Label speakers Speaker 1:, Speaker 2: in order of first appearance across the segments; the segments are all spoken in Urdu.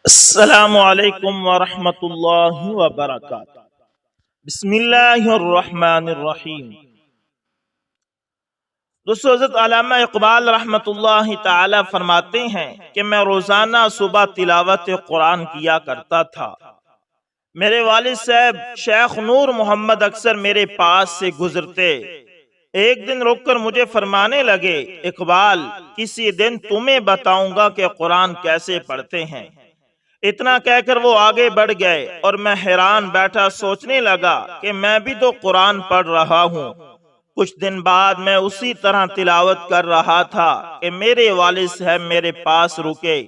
Speaker 1: السلام علیکم ورحمۃ اللہ وبرکاتہ۔ بسم اللہ الرحمن الرحیم۔ دوستو، حضرت علامہ اقبال رحمۃ اللہ تعالی فرماتے ہیں کہ میں روزانہ صبح تلاوت قرآن کیا کرتا تھا۔ میرے والد صاحب شیخ نور محمد اکثر میرے پاس سے گزرتے۔ ایک دن رک کر مجھے فرمانے لگے، اقبال، کسی دن تمہیں بتاؤں گا کہ قرآن کیسے پڑھتے ہیں۔ اتنا کہہ کر وہ آگے بڑھ گئے اور میں حیران بیٹھا سوچنے لگا کہ میں بھی تو قرآن پڑھ رہا ہوں۔ کچھ دن بعد میں اسی طرح تلاوت کر رہا تھا کہ میرے والد صاحب میرے پاس رکے۔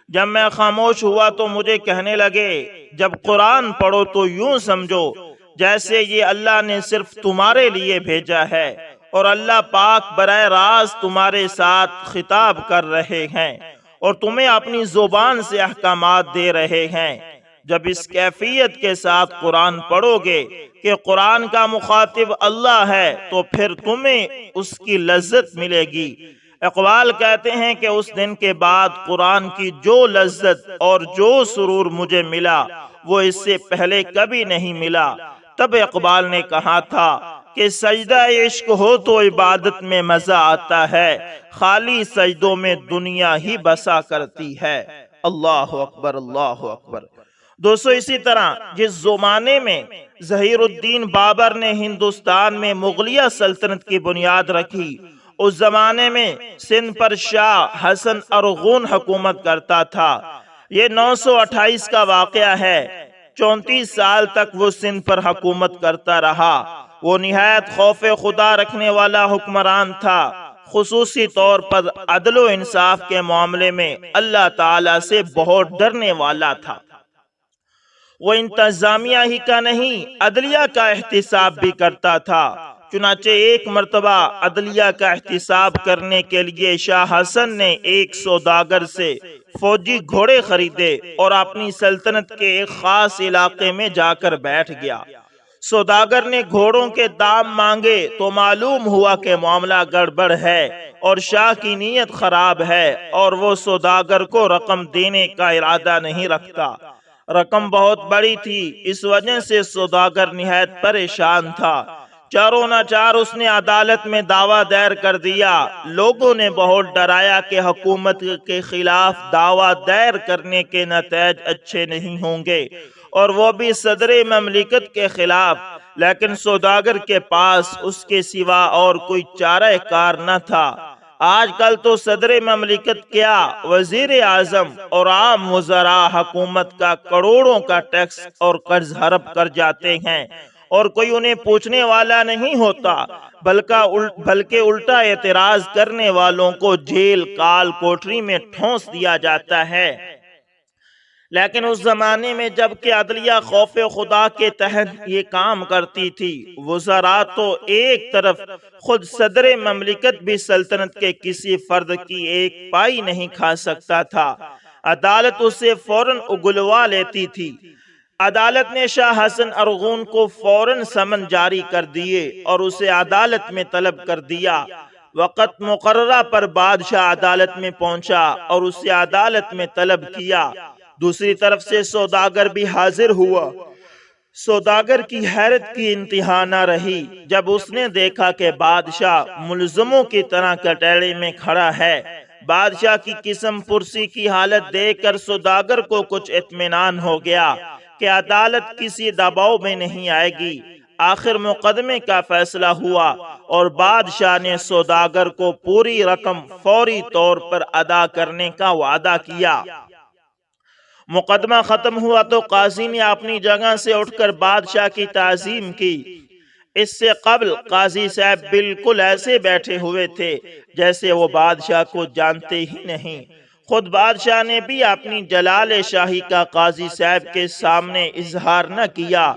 Speaker 1: جب میں خاموش ہوا تو مجھے کہنے لگے، جب قرآن پڑھو تو یوں سمجھو جیسے یہ اللہ نے صرف تمہارے لیے بھیجا ہے اور اللہ پاک براہ راست تمہارے ساتھ خطاب کر رہے ہیں اور تمہیں اپنی زبان سے احکامات دے رہے ہیں۔ جب اس کیفیت کے ساتھ قرآن پڑھو گے کہ قرآن کا مخاطب اللہ ہے تو پھر تمہیں اس کی لذت ملے گی۔ اقبال کہتے ہیں کہ اس دن کے بعد قرآن کی جو لذت اور جو سرور مجھے ملا وہ اس سے پہلے کبھی نہیں ملا۔ تب اقبال نے کہا تھا کہ سجدہ عشق ہو تو عبادت میں مزہ آتا ہے، خالی سجدوں میں دنیا ہی بسا کرتی ہے۔ اللہ اکبر، اللہ اکبر۔ دوستو، اسی طرح جس زمانے میں ظہیر الدین بابر نے ہندوستان میں مغلیہ سلطنت کی بنیاد رکھی، اس زمانے میں سندھ پر شاہ حسن ارغون حکومت کرتا تھا۔ یہ 928 کا واقعہ ہے۔ 34 سال تک وہ سندھ پر حکومت کرتا رہا۔ وہ نہایت خوف خدا رکھنے والا حکمران تھا، خصوصی طور پر عدل و انصاف کے معاملے میں اللہ تعالی سے بہت ڈرنے والا تھا۔ وہ انتظامیہ ہی کا نہیں، عدلیہ کا احتساب بھی کرتا تھا۔ چنانچہ ایک مرتبہ عدلیہ کا احتساب کرنے کے لیے شاہ حسن نے ایک سوداگر سے فوجی گھوڑے خریدے اور اپنی سلطنت کے ایک خاص علاقے میں جا کر بیٹھ گیا۔ سوداگر نے گھوڑوں کے دام مانگے تو معلوم ہوا کہ معاملہ گڑبڑ ہے اور شاہ کی نیت خراب ہے اور وہ سوداگر کو رقم دینے کا ارادہ نہیں رکھتا۔ رقم بہت بڑی تھی، اس وجہ سے سوداگر نہایت پریشان تھا۔ چاروں ناچار اس نے عدالت میں دعویٰ دائر کر دیا۔ لوگوں نے بہت ڈرایا کہ حکومت کے خلاف دعویٰ دائر کرنے کے نتائج اچھے نہیں ہوں گے، اور وہ بھی صدر مملکت کے خلاف۔ لیکن سوداگر کے پاس اس کے سوا اور کوئی چارہ کار نہ تھا۔ آج کل تو صدر مملکت کیا، وزیر اعظم اور عام وزراء حکومت کا کروڑوں کا ٹیکس اور قرض ہڑپ کر جاتے ہیں اور کوئی انہیں پوچھنے والا نہیں ہوتا، بلکہ الٹا اعتراض کرنے والوں کو جیل کال کوٹری میں ٹھونس دیا جاتا ہے۔ لیکن اس زمانے میں جب کہ عدلیہ خوف خدا کے تحت یہ کام کرتی تھی، وزراء تو ایک طرف، خود صدر مملکت بھی سلطنت کے کسی فرد کی ایک پائی نہیں کھا سکتا تھا، عدالت اسے فوراً اگلوا لیتی تھی۔ عدالت نے شاہ حسن ارغون کو فوراً سمن جاری کر دیے اور اسے عدالت میں طلب کر دیا۔ وقت مقررہ پر بادشاہ عدالت میں پہنچا اور اسے عدالت میں طلب کیا۔ دوسری طرف سے سوداگر بھی حاضر ہوا۔ سوداگر کی حیرت کی انتہا نہ رہی جب اس نے دیکھا کہ بادشاہ ملزموں کی طرح کٹہرے میں کھڑا ہے۔ بادشاہ کی قسم پرسی کی حالت دیکھ کر سوداگر کو کچھ اطمینان ہو گیا کہ عدالت کسی دباؤ میں نہیں آئے گی۔ آخر مقدمے کا فیصلہ ہوا اور بادشاہ نے سوداگر کو پوری رقم فوری طور پر ادا کرنے کا وعدہ کیا۔ مقدمہ ختم ہوا تو قاضی نے اپنی جگہ سے اٹھ کر بادشاہ کی تعظیم کی۔ اس سے قبل قاضی صاحب بالکل ایسے بیٹھے ہوئے تھے جیسے وہ بادشاہ کو جانتے ہی نہیں۔ خود بادشاہ نے بھی اپنی جلال شاہی کا قاضی صاحب کے سامنے اظہار نہ کیا۔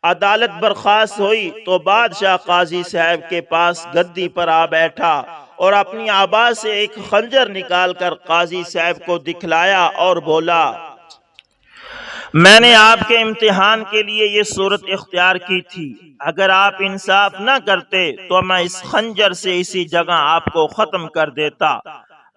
Speaker 1: عدالت برخاست ہوئی تو بادشاہ قاضی صاحب کے پاس گدی پر آ بیٹھا اور اپنی آبا سے ایک خنجر نکال کر قاضی صاحب کو دکھلایا اور بولا، میں نے آپ کے امتحان کے لیے یہ صورت اختیار کی تھی، اگر آپ انصاف نہ کرتے تو میں اس خنجر سے اسی جگہ آپ کو ختم کر دیتا۔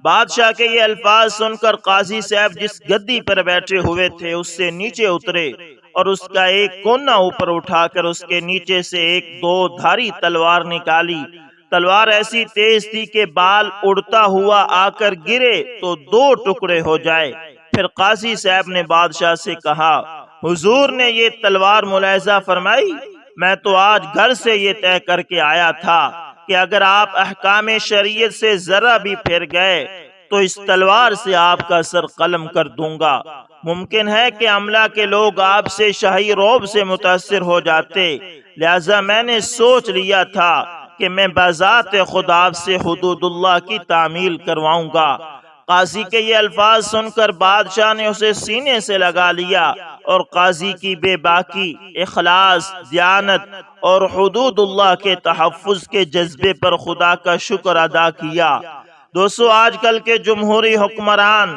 Speaker 1: بادشاہ کے یہ الفاظ سن کر قاضی صاحب جس گدی پر بیٹھے ہوئے تھے اس سے نیچے اترے اور اس کا ایک کونا اوپر اٹھا کر اس کے نیچے سے ایک دو دھاری تلوار نکالی۔ تلوار ایسی تیز تھی کہ بال اڑتا ہوا آ کر گرے تو دو ٹکڑے ہو جائے۔ پھر قاضی صاحب نے بادشاہ سے کہا، حضور نے یہ تلوار ملاحظہ فرمائی؟ میں تو آج گھر سے یہ طے کر کے آیا تھا کہ اگر آپ احکام شریعت سے ذرا بھی پھر گئے تو اس تلوار سے آپ کا سر قلم کر دوں گا۔ ممکن ہے کہ عملہ کے لوگ آپ سے شاہی روب سے متاثر ہو جاتے، لہذا میں نے سوچ لیا تھا کہ میں بذات خود آپ سے حدود اللہ کی تعمیل کرواؤں گا۔ قاضی کے یہ الفاظ سن کر بادشاہ نے اسے سینے سے لگا لیا اور قاضی کی بے باکی، اخلاص، دیانت اور حدود اللہ کے تحفظ کے جذبے پر خدا کا شکر ادا کیا۔ دوستو، آج کل کے جمہوری حکمران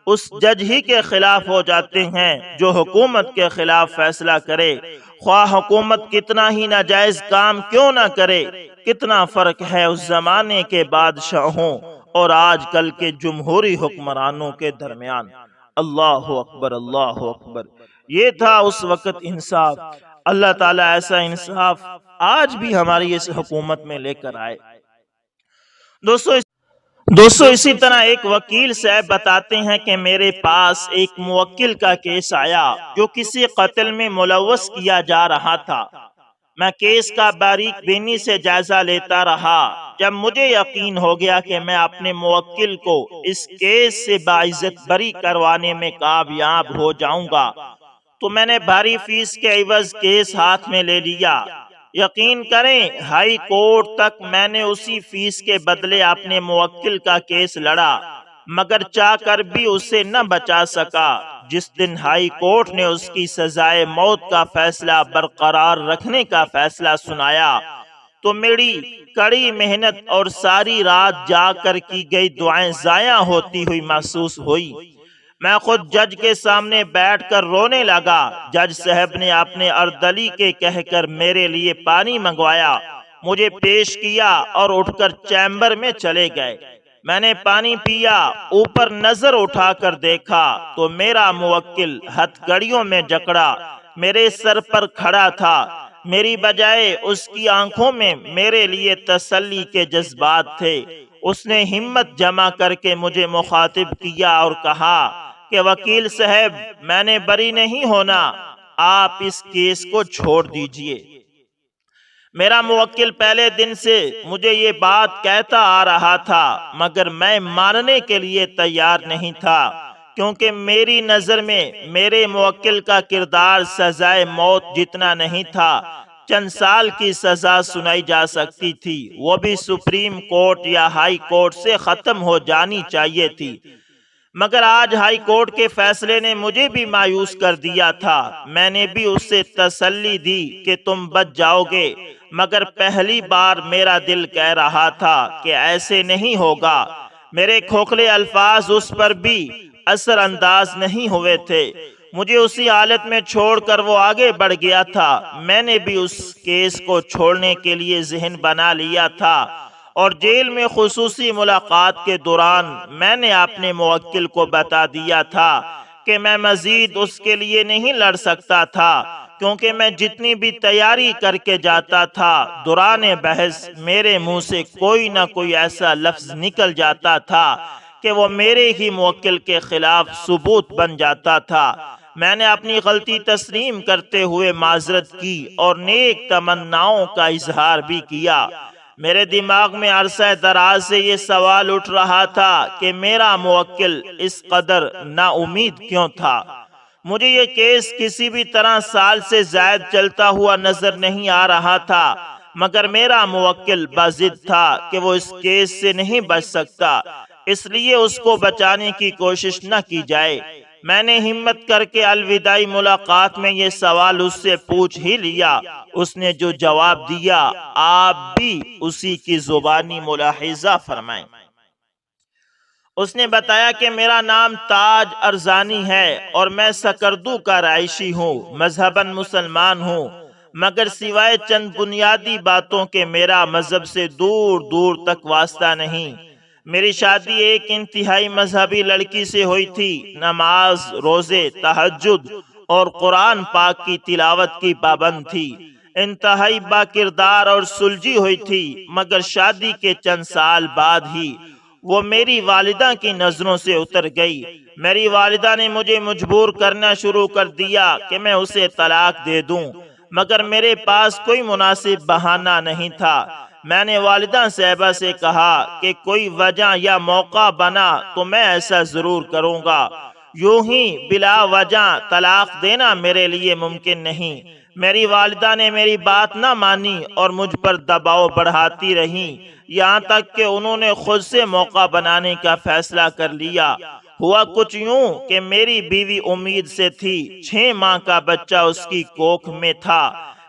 Speaker 1: اس جج ہی کے خلاف ہو جاتے ہیں جو حکومت کے خلاف فیصلہ کرے، خواہ حکومت کتنا ہی ناجائز کام کیوں نہ کرے۔ کتنا فرق ہے اس زمانے کے بادشاہوں اور آج کل کے جمہوری حکمرانوں کے درمیان۔ اللہ اکبر، اللہ اکبر۔ یہ تھا اس وقت انصاف۔ اللہ تعالیٰ ایسا انصاف آج بھی ہماری اس حکومت میں لے کر آئے۔ دوستو اسی طرح ایک وکیل صاحب بتاتے ہیں کہ میرے پاس ایک موکل کا کیس آیا جو کسی قتل میں ملوث کیا جا رہا تھا۔ میں کیس کا باریک بینی سے جائزہ لیتا رہا۔ جب مجھے یقین ہو گیا کہ میں اپنے موکل کو اس کیس سے باعزت بری کروانے میں کامیاب ہو جاؤں گا تو میں نے بھاری فیس کے عوض کیس ہاتھ میں لے لیا۔ یقین کریں، ہائی کورٹ تک میں نے اسی فیس کے بدلے اپنے موکل کا کیس لڑا، مگر چاہ کر بھی اسے نہ بچا سکا۔ جس دن ہائی کورٹ نے اس کی سزائے موت کا فیصلہ برقرار رکھنے کا فیصلہ سنایا تو میری کڑی محنت اور ساری رات جاگ کر کی گئی دعائیں ضائع ہوتی ہوئی محسوس ہوئی۔ میں خود جج کے سامنے بیٹھ کر رونے لگا۔ جج صاحب نے اپنے اردلی کے کہہ کر میرے لیے پانی منگوایا، مجھے پیش کیا اور اٹھ کر چیمبر میں چلے گئے۔ میں نے پانی پیا، اوپر نظر اٹھا کر دیکھا تو میرا موکل ہتھ کڑیوں میں جکڑا میرے سر پر کھڑا تھا۔ میری بجائے اس کی آنکھوں میں میرے لیے تسلی کے جذبات تھے۔ اس نے ہمت جمع کر کے مجھے مخاطب کیا اور کہا کہ وکیل صاحب، میں نے بری نہیں ہونا، آپ اس کیس کو چھوڑ دیجئے۔ میرا موکل پہلے دن سے مجھے یہ بات کہتا آ رہا تھا، مگر میں ماننے کے لیے تیار نہیں تھا، کیونکہ میری نظر میں میرے موکل کا کردار سزائے موت جتنا نہیں تھا۔ چند سال کی سزا سنائی جا سکتی تھی، وہ بھی سپریم کورٹ یا ہائی کورٹ سے ختم ہو جانی چاہیے تھی، مگر آج ہائی کورٹ کے فیصلے نے مجھے بھی مایوس کر دیا تھا۔ میں نے بھی اس سے تسلی دی کہ تم بچ جاؤ گے، مگر پہلی بار میرا دل کہہ رہا تھا کہ ایسے نہیں ہوگا۔ میرے کھوکھلے الفاظ اس پر بھی اثر انداز نہیں ہوئے تھے۔ مجھے اسی حالت میں چھوڑ کر وہ آگے بڑھ گیا تھا۔ میں نے بھی اس کیس کو چھوڑنے کے لیے ذہن بنا لیا تھا اور جیل میں خصوصی ملاقات کے دوران میں نے اپنے موکل کو بتا دیا تھا کہ میں مزید اس کے لیے نہیں لڑ سکتا تھا، کیونکہ میں جتنی بھی تیاری کر کے جاتا تھا دوران بحث میرے منہ سے کوئی نہ کوئی ایسا لفظ نکل جاتا تھا کہ وہ میرے ہی موکل کے خلاف ثبوت بن جاتا تھا۔ میں نے اپنی غلطی تسلیم کرتے ہوئے معذرت کی اور نیک تمناؤں کا اظہار بھی کیا۔ میرے دماغ میں عرصہ دراز سے یہ سوال اٹھ رہا تھا کہ میرا موکل اس قدر نا امید کیوں تھا۔ مجھے یہ کیس کسی بھی طرح سال سے زائد چلتا ہوا نظر نہیں آ رہا تھا، مگر میرا موکل باضد تھا کہ وہ اس کیس سے نہیں بچ سکتا، اس لیے اس کو بچانے کی کوشش نہ کی جائے۔ میں نے ہمت کر کے الوداعی ملاقات میں یہ سوال اس سے پوچھ ہی لیا۔ اس نے جو جواب دیا آپ بھی اسی کی زبانی ملاحظہ فرمائیں۔ اس نے بتایا کہ میرا نام تاج ارزانی ہے اور میں سکردو کا رہائشی ہوں، مذہباً مسلمان ہوں، مگر سوائے چند بنیادی باتوں کے میرا مذہب سے دور دور تک واسطہ نہیں۔ میری شادی ایک انتہائی مذہبی لڑکی سے ہوئی تھی۔ نماز، روزے، تہجد اور قرآن پاک کی تلاوت کی پابند تھی۔ انتہائی با کردار اور سلجھی ہوئی تھی، مگر شادی کے چند سال بعد ہی وہ میری والدہ کی نظروں سے اتر گئی۔ میری والدہ نے مجھے مجبور کرنا شروع کر دیا کہ میں اسے طلاق دے دوں، مگر میرے پاس کوئی مناسب بہانہ نہیں تھا۔ میں نے والدہ صاحبہ سے کہا کہ کوئی وجہ یا موقع بنا تو میں ایسا ضرور کروں گا، یوں ہی بلا وجہ طلاق دینا میرے لیے ممکن نہیں۔ میری والدہ نے میری بات نہ مانی اور مجھ پر دباؤ بڑھاتی رہیں، یہاں تک کہ انہوں نے خود سے موقع بنانے کا فیصلہ کر لیا۔ ہوا کچھ یوں کہ میری بیوی امید سے تھی، 6 ماہ کا بچہ اس کی کوکھ میں تھا۔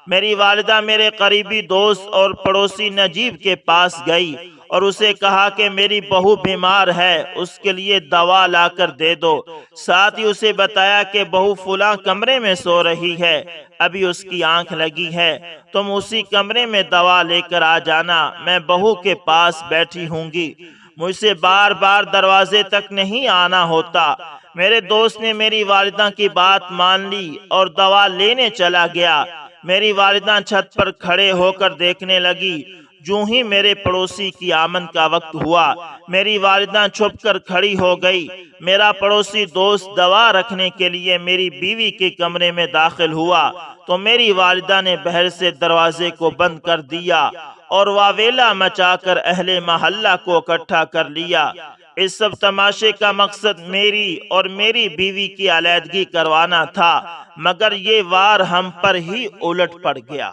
Speaker 1: میری والدہ میرے قریبی دوست اور پڑوسی نجیب کے پاس گئی اور اسے کہا کہ میری بہو بیمار ہے، اس کے لیے دوا لا کر دے دو۔ ساتھ ہی اسے بتایا کہ بہو فلاں کمرے میں سو رہی ہے، ابھی اس کی آنکھ لگی ہے، تم اسی کمرے میں دوا لے کر آ جانا، میں بہو کے پاس بیٹھی ہوں گی، مجھ سے بار بار دروازے تک نہیں آنا ہوتا۔ میرے دوست نے میری والدہ کی بات مان لی اور دوا لینے چلا گیا۔ میری والدہ چھت پر کھڑے ہو کر دیکھنے لگی۔ جو ہی میرے پڑوسی کی آمد کا وقت ہوا، میری والدہ چھپ کر کھڑی ہو گئی۔ میرا پڑوسی دوست دوا رکھنے کے لیے میری بیوی کے کمرے میں داخل ہوا تو میری والدہ نے بہر سے دروازے کو بند کر دیا اور واویلا مچا کر اہل محلہ کو اکٹھا کر لیا۔ اس سب تماشے کا مقصد میری اور میری بیوی کی علیحدگی کروانا تھا، مگر یہ وار ہم پر ہی الٹ پڑ گیا۔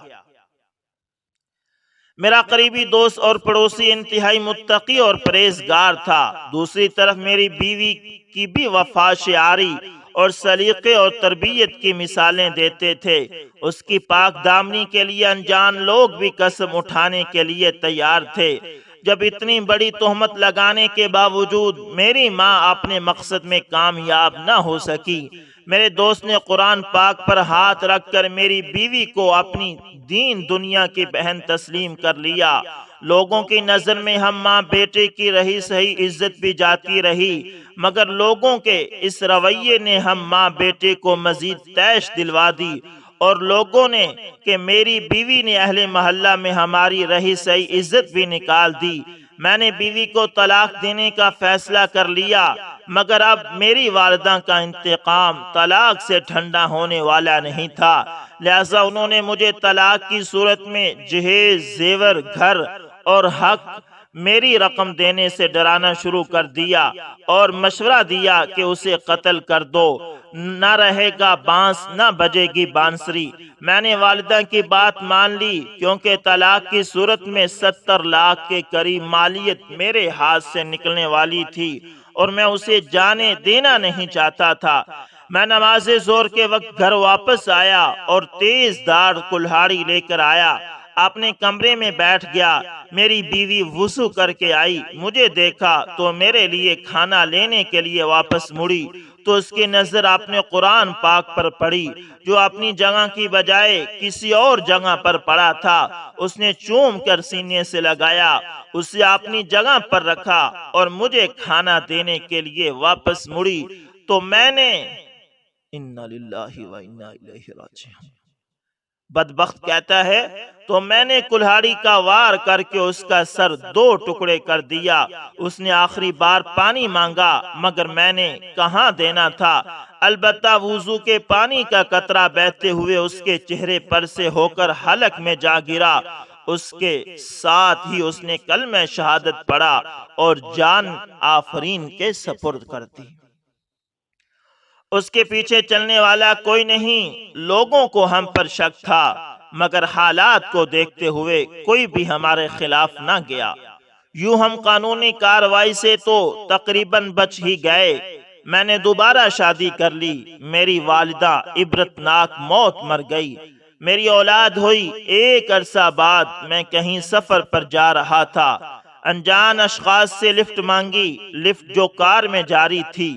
Speaker 1: میرا قریبی دوست اور پڑوسی انتہائی متقی اور پرہیزگار تھا۔ دوسری طرف میری بیوی کی بھی وفا شعاری اور سلیقے اور تربیت کی مثالیں دیتے تھے۔ اس کی پاک دامنی کے لیے انجان لوگ بھی قسم اٹھانے کے لیے تیار تھے۔ جب اتنی بڑی تہمت لگانے کے باوجود میری ماں اپنے مقصد میں کامیاب نہ ہو سکی، میرے دوست نے قرآن پاک پر ہاتھ رکھ کر میری بیوی کو اپنی دین دنیا کی بہن تسلیم کر لیا۔ لوگوں کی نظر میں ہم ماں بیٹے کی رہی صحیح عزت بھی جاتی رہی، مگر لوگوں کے اس رویے نے ہم ماں بیٹے کو مزید تیش دلوا دی، اور لوگوں نے کہ میری بیوی نے اہل محلہ میں ہماری رہی صحیح عزت بھی نکال دی۔ میں نے بیوی کو طلاق دینے کا فیصلہ کر لیا، مگر اب میری والدہ کا انتقام طلاق سے ٹھنڈا ہونے والا نہیں تھا، لہذا انہوں نے مجھے طلاق کی صورت میں جہیز، زیور، گھر اور حق میری رقم دینے سے ڈرانا شروع کر دیا اور مشورہ دیا کہ اسے قتل کر دو، نہ رہے گا بانس نہ بجے گی بانسری۔ میں نے والدہ کی بات مان لی، کیونکہ طلاق کی صورت میں 70 لاکھ کے قریب مالیت میرے ہاتھ سے نکلنے والی تھی اور میں اسے جانے دینا نہیں چاہتا تھا۔ میں نماز ظہر کے وقت گھر واپس آیا اور تیز دھار کلہاڑی لے کر آیا، اپنے کمرے میں بیٹھ گیا۔ میری بیوی وضو کر کے آئی، مجھے دیکھا تو میرے لیے کھانا لینے کے لیے واپس مڑی تو اس کی نظر اپنے قرآن پاک پر پڑی جو اپنی جگہ کی بجائے کسی اور جگہ پر پڑا تھا۔ اس نے چوم کر سینے سے لگایا، اسے اپنی جگہ پر رکھا اور مجھے کھانا دینے کے لیے واپس مڑی تو میں نے انا للہ و انا الیہ راجعون، بدبخت کہتا ہے، تو میں نے کلہاڑی کا وار کر کے اس کا سر 2 ٹکڑے کر دیا۔ اس نے آخری بار پانی مانگا، مگر میں نے کہاں دینا تھا، البتہ وضو کے پانی کا قطرہ بہتے ہوئے اس کے چہرے پر سے ہو کر حلق میں جا گرا۔ اس کے ساتھ ہی اس نے کلمہ شہادت پڑھا اور جان آفرین کے سپرد کر دی۔ اس کے پیچھے چلنے والا کوئی نہیں۔ لوگوں کو ہم پر شک تھا، مگر حالات کو دیکھتے ہوئے کوئی بھی ہمارے خلاف نہ گیا۔ یوں ہم قانونی کارروائی سے تو تقریباً بچ ہی گئے۔ میں نے دوبارہ شادی کر لی۔ میری والدہ عبرتناک موت مر گئی۔ میری اولاد ہوئی۔ ایک عرصہ بعد میں کہیں سفر پر جا رہا تھا، انجان اشخاص سے لفٹ مانگی۔ لفٹ جو کار میں جاری تھی،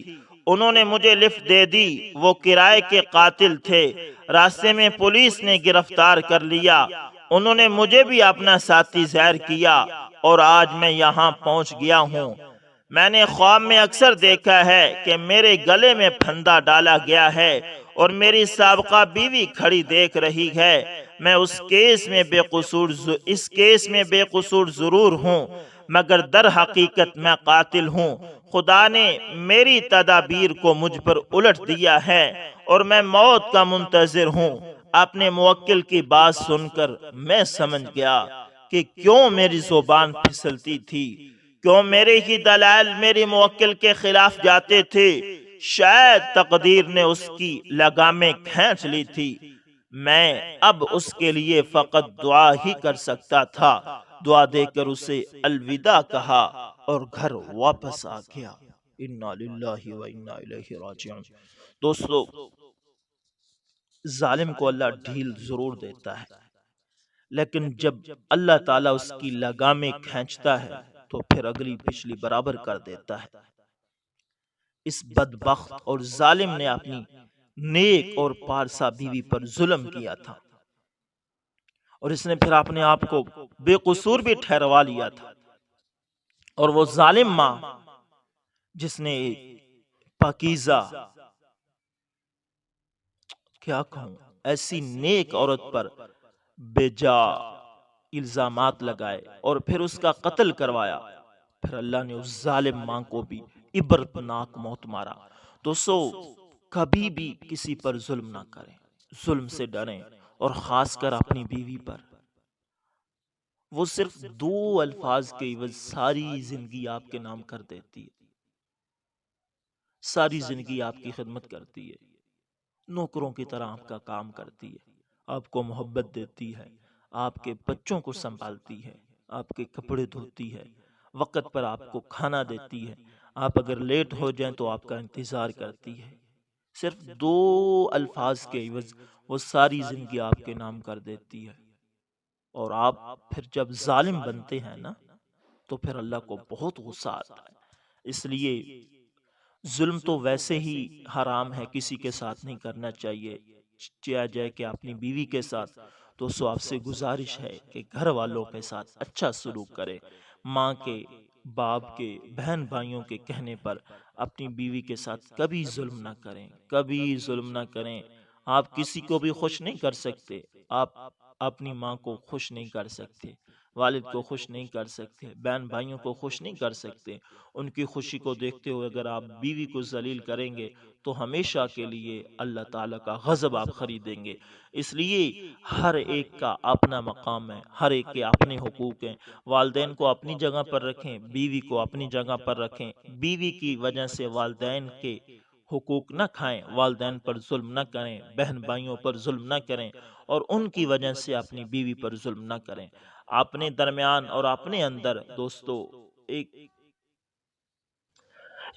Speaker 1: انہوں نے مجھے لفٹ دے دی۔ وہ کرائے کے قاتل تھے۔ راستے میں پولیس نے گرفتار کر لیا۔ انہوں نے مجھے بھی اپنا ساتھی ظاہر کیا اور آج میں یہاں پہنچ گیا ہوں۔ میں نے خواب میں اکثر دیکھا ہے کہ میرے گلے میں پھندا ڈالا گیا ہے اور میری سابقہ بیوی کھڑی دیکھ رہی ہے۔ میں اس کیس میں بے قصور ضرور ہوں، مگر در حقیقت میں قاتل ہوں۔ خدا نے میری تدابیر کو مجھ پر الٹ دیا ہے اور میں موت کا منتظر ہوں۔ اپنے موکل کی بات سن کر میں سمجھ گیا کہ کیوں میری زبان پھسلتی تھی، کیوں میرے ہی دلائل میری موکل کے خلاف جاتے تھے۔ شاید تقدیر نے اس کی لگامیں کھینچ لی تھی۔ میں اب اس کے لیے فقط دعا ہی کر سکتا تھا۔ دعا دے کر اسے الوداع کہا اور گھر واپس آ گیا۔ انا للہ و انا الیہ راجعون۔ دوستو، ظالم کو اللہ ڈھیل ضرور دیتا ہے، لیکن جب اللہ تعالیٰ اس کی لگامیں کھینچتا ہے تو پھر اگلی پچھلی برابر کر دیتا ہے۔ اس بدبخت اور ظالم نے اپنی نیک اور پارسا بیوی پر ظلم کیا تھا، اور اس نے پھر اپنے آپ کو بے قصور بھی ٹھہروا لیا تھا۔ اور وہ ظالم ماں جس نے پاکیزہ، کیا کہوں، ایسی نیک عورت پر بے جا الزامات لگائے اور پھر اس کا قتل کروایا، پھر اللہ نے اس ظالم ماں کو بھی عبرتناک موت مارا۔ دوستو، کبھی بھی کسی پر ظلم نہ کریں، ظلم سے ڈریں، اور خاص کر اپنی بیوی پر۔ وہ صرف 2 الفاظ کے عوض ساری زندگی آپ کے نام کر دیتی ہے، ساری زندگی آپ کی خدمت کرتی ہے، نوکروں کی طرح آپ کا کام کرتی ہے، آپ کو محبت دیتی ہے، آپ کے بچوں کو سنبھالتی ہے، آپ کے کپڑے دھوتی ہے، وقت پر آپ کو کھانا دیتی ہے، آپ اگر لیٹ ہو جائیں تو آپ کا انتظار کرتی ہے۔ صرف 2 الفاظ کے عوض وہ ساری زندگی آپ کے نام کر دیتی ہے، اور آپ پھر جب ظالم بنتے ہیں نا تو پھر اللہ کو بہت غصہ آتا ہے۔ اس لیے ظلم تو ویسے ہی حرام ہے، کسی کے ساتھ نہیں کرنا چاہیے، چاہے جائے کہ اپنی بیوی کے ساتھ۔ تو آپ سے گزارش ہے کہ گھر والوں کے ساتھ اچھا سلوک کرے، ماں کے، باپ کے، بہن بھائیوں کے کہنے پر اپنی بیوی کے ساتھ کبھی ظلم نہ کریں، کبھی ظلم نہ کریں۔ آپ کسی کو بھی خوش نہیں کر سکتے، آپ اپنی ماں کو خوش نہیں کر سکتے، والد کو خوش نہیں کر سکتے، بہن بھائیوں کو خوش نہیں کر سکتے۔ ان کی خوشی کو دیکھتے ہوئے اگر آپ بیوی کو ذلیل کریں گے تو ہمیشہ کے لیے اللہ تعالیٰ کا غضب آپ خریدیں گے۔ اس لیے ہر ایک کا اپنا مقام ہے، ہر ایک کے اپنے حقوق ہیں۔ والدین کو اپنی جگہ پر رکھیں، بیوی کو اپنی جگہ پر رکھیں۔ بیوی کی وجہ سے والدین کے حقوق نہ کھائیں، والدین پر ظلم نہ کریں، بہن بھائیوں پر ظلم نہ کریں، اور ان کی وجہ سے اپنی بیوی پر ظلم نہ کریں۔ اپنے درمیان اور اپنے اندر دوستو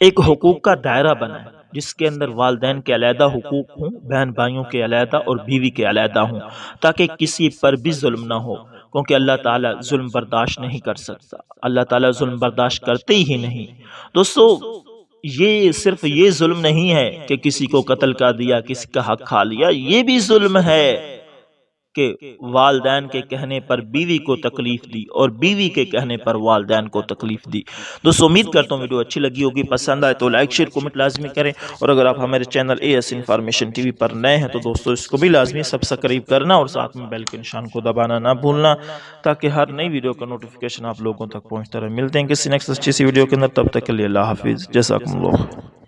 Speaker 1: ایک حقوق کا دائرہ بنائیں، جس کے اندر والدین کے علیحدہ حقوق ہوں، بہن بھائیوں کے علیحدہ اور بیوی کے علیحدہ ہوں، تاکہ کسی پر بھی ظلم نہ ہو، کیونکہ اللہ تعالیٰ ظلم برداشت نہیں کر سکتا، اللہ تعالیٰ ظلم برداشت کرتے ہی نہیں۔ دوستو، یہ صرف یہ ظلم نہیں ہے کہ کسی کو قتل کر دیا، کسی کا حق کھا لیا، یہ بھی ظلم ہے کہ والدین کے کہنے پر بیوی کو تکلیف دی اور بیوی کے کہنے پر والدین کو تکلیف دی۔ دوستو، امید کرتا ہوں ویڈیو اچھی لگی ہوگی، پسند آئے تو لائک شیئر کومنٹ لازمی کریں، اور اگر آپ ہمارے channel AS information T V پر نئے ہیں تو دوستو اس کو بھی لازمی سبسکرائب کرنا اور ساتھ میں بیل کے نشان کو دبانا نہ بھولنا، تاکہ ہر نئی ویڈیو کا نوٹیفیکیشن آپ لوگوں تک پہنچتا رہے۔ ملتے ہیں کسی نیکسٹ اچھی سی ویڈیو کے اندر، تب تک کے لیے اللہ حافظ، جزاکم اللہ۔